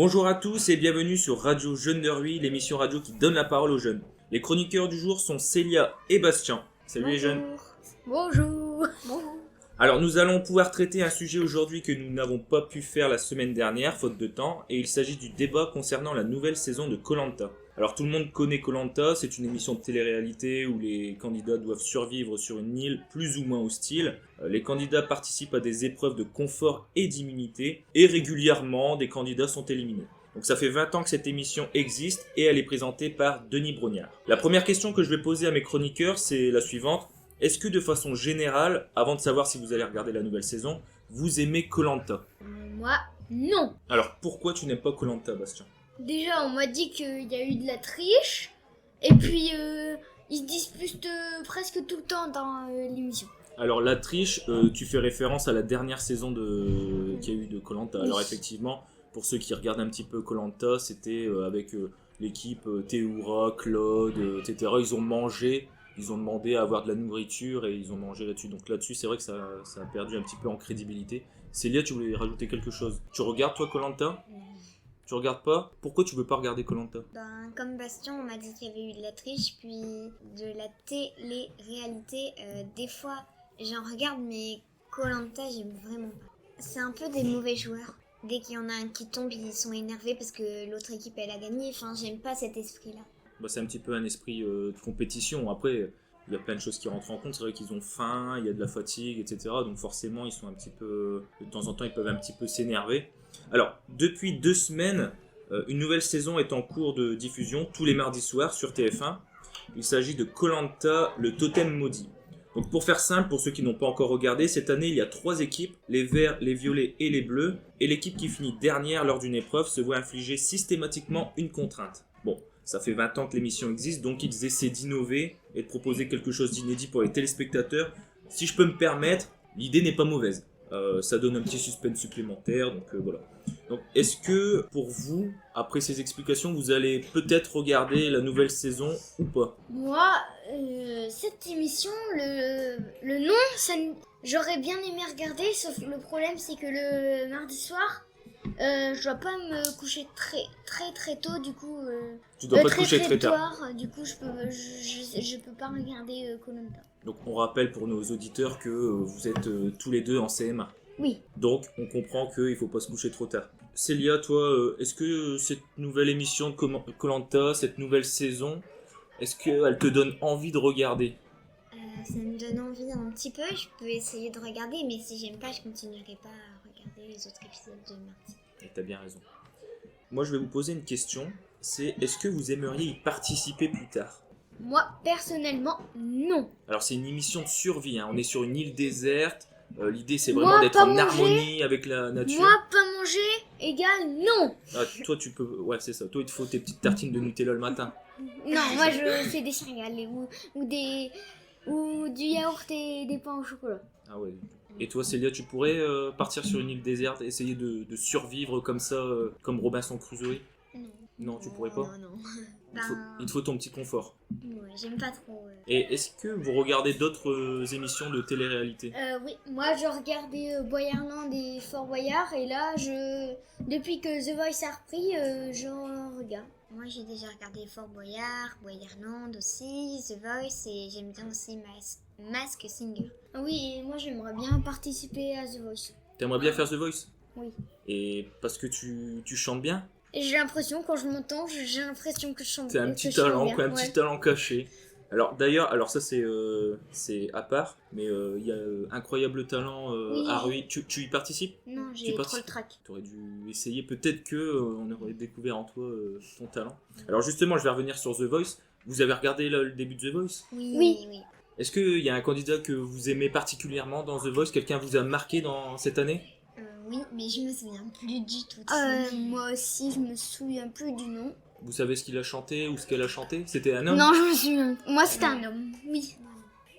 Bonjour à tous et bienvenue sur Radio Jeune de Ruy, l'émission radio qui donne la parole aux jeunes. Les chroniqueurs du jour sont Célia et Bastien. Salut les jeunes. Bonjour. Bonjour. Alors nous allons pouvoir traiter un sujet aujourd'hui que nous n'avons pas pu faire la semaine dernière, faute de temps, et il s'agit du débat concernant la nouvelle saison de Koh-Lanta. Alors tout le monde connaît Koh-Lanta, c'est une émission de télé-réalité où les candidats doivent survivre sur une île plus ou moins hostile. Les candidats participent à des épreuves de confort et d'immunité, et régulièrement des candidats sont éliminés. Donc ça fait 20 ans que cette émission existe et elle est présentée par Denis Brognard. La première question que je vais poser à mes chroniqueurs, c'est la suivante. Est-ce que de façon générale, avant de savoir si vous allez regarder la nouvelle saison, vous aimez Koh-Lanta ? Moi, non. Alors pourquoi tu n'aimes pas Koh-Lanta, Bastien ? Déjà, on m'a dit qu'il y a eu de la triche. Et puis, ils se disputent presque tout le temps dans l'émission. Alors la triche, tu fais référence à la dernière saison qu'il y a eu de Koh-Lanta. Alors effectivement, pour ceux qui regardent un petit peu Koh-Lanta, c'était avec l'équipe Théoura, Claude, etc. Ils ont mangé, ils ont demandé à avoir de la nourriture et ils ont mangé là-dessus. Donc là-dessus, c'est vrai que ça a perdu un petit peu en crédibilité. Célia, tu voulais rajouter quelque chose ? Tu regardes toi Koh-Lanta ? Tu regardes pas ? Pourquoi tu veux pas regarder Koh-Lanta ? Comme Bastien, on m'a dit qu'il y avait eu de la triche, puis de la télé-réalité. Des fois, j'en regarde, mais Koh-Lanta, j'aime vraiment pas. C'est un peu des mauvais joueurs. Dès qu'il y en a un qui tombe, ils sont énervés parce que l'autre équipe, elle a gagné. Enfin, j'aime pas cet esprit-là. C'est un petit peu un esprit de compétition. Après, il y a plein de choses qui rentrent en compte. C'est vrai qu'ils ont faim, il y a de la fatigue, etc. Donc forcément, ils sont un petit peu... De temps en temps, ils peuvent un petit peu s'énerver. Alors, depuis 2 semaines, une nouvelle saison est en cours de diffusion tous les mardis soirs sur TF1. Il s'agit de Koh-Lanta, le totem maudit. Donc pour faire simple, pour ceux qui n'ont pas encore regardé, cette année il y a 3 équipes, les verts, les violets et les bleus. Et l'équipe qui finit dernière lors d'une épreuve se voit infliger systématiquement une contrainte. Bon, ça fait 20 ans que l'émission existe, donc ils essaient d'innover et de proposer quelque chose d'inédit pour les téléspectateurs. Si je peux me permettre, l'idée n'est pas mauvaise. Ça donne un petit suspense supplémentaire, donc voilà. Donc, est-ce que pour vous, après ces explications, vous allez peut-être regarder la nouvelle saison ou pas ? Moi, cette émission, le nom, j'aurais bien aimé regarder, sauf le problème, c'est que le mardi soir, je dois pas me coucher très tôt, du coup. Tu dois pas te coucher très tard. Du coup, je peux pas regarder Koh-Lanta. Donc, on rappelle pour nos auditeurs que vous êtes tous les deux en CM1. Oui. Donc, on comprend qu'il faut pas se coucher trop tard. Célia, toi, est-ce que cette nouvelle émission de Koh-Lanta, cette nouvelle saison, est-ce qu'elle te donne envie de regarder ? Ça me donne envie un petit peu. Je peux essayer de regarder, mais si j'aime pas, je continuerai pas à regarder les autres épisodes de mardi. Et t'as bien raison. Moi, je vais vous poser une question. C'est, est-ce que vous aimeriez y participer plus tard ? Moi, personnellement, non. Alors, c'est une émission de survie. On est sur une île déserte. L'idée, c'est vraiment d'être en harmonie avec la nature. Moi, pas manger égale non. Ah, toi, tu peux... Ouais, c'est ça. Toi, il te faut tes petites tartines de Nutella le matin. Non, moi, je fais des céréales ou du yaourt et des pains au chocolat. Ah ouais. Et toi, Célia, tu pourrais partir sur une île déserte, essayer de survivre comme ça, comme Robinson Crusoe ? Non, tu pourrais pas ? Non. Il te faut ton petit confort. Ouais, j'aime pas trop. Et est-ce que vous regardez d'autres émissions de télé-réalité ? Oui, moi je regardais Boyarland et Fort Boyard et là, depuis que The Voice a repris, je regarde. Moi, j'ai déjà regardé Fort Boyard, Boyarland aussi, The Voice et j'aime bien aussi Mask Singer. Oui, et moi j'aimerais bien participer à The Voice. T'aimerais bien faire The Voice ? Oui. Et parce que tu chantes bien ? Et j'ai l'impression, quand je m'entends, j'ai l'impression que je chante bien. C'est un petit talent, quoi, un petit talent caché. Alors d'ailleurs, ça c'est à part, mais il y a Incroyable Talent à Ruy. Tu y participes ? Non, j'ai trop le trac. Tu aurais dû essayer, peut-être que on aurait découvert en toi ton talent. Alors justement, je vais revenir sur The Voice. Vous avez regardé le début de The Voice ? Oui. Est-ce qu'il y a un candidat que vous aimez particulièrement dans The Voice ? Quelqu'un vous a marqué dans cette année ? Oui, mais je me souviens plus du tout. Moi aussi, je me souviens plus du nom. Vous savez ce qu'il a chanté ou ce qu'elle a chanté ? C'était un homme ? Non, je me souviens. Moi, c'était un homme. Oui.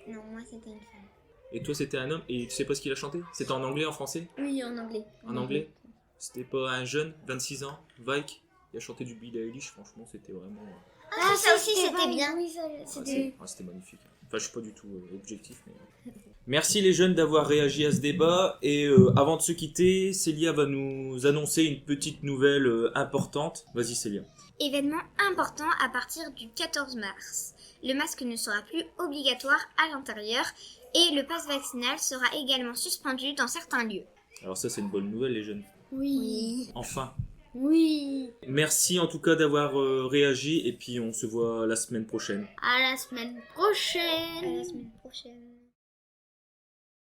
Non, moi c'était une femme. Et toi, c'était un homme ? Et tu sais pas ce qu'il a chanté ? C'était en anglais, en français ? Oui, en anglais. En anglais ? C'était pas un jeune, 26 ans, Vike ? Il a chanté du Billie Eilish, franchement, c'était vraiment... Ça aussi c'était bien. Oui, c'était... C'était magnifique. Enfin, je suis pas du tout objectif, Merci les jeunes d'avoir réagi à ce débat et avant de se quitter, Célia va nous annoncer une petite nouvelle importante. Vas-y Célia. Événement important à partir du 14 mars. Le masque ne sera plus obligatoire à l'intérieur et le pass vaccinal sera également suspendu dans certains lieux. Alors ça c'est une bonne nouvelle les jeunes. Oui. Enfin. Oui. Merci en tout cas d'avoir réagi et puis on se voit la semaine prochaine. À la semaine prochaine. À la semaine prochaine.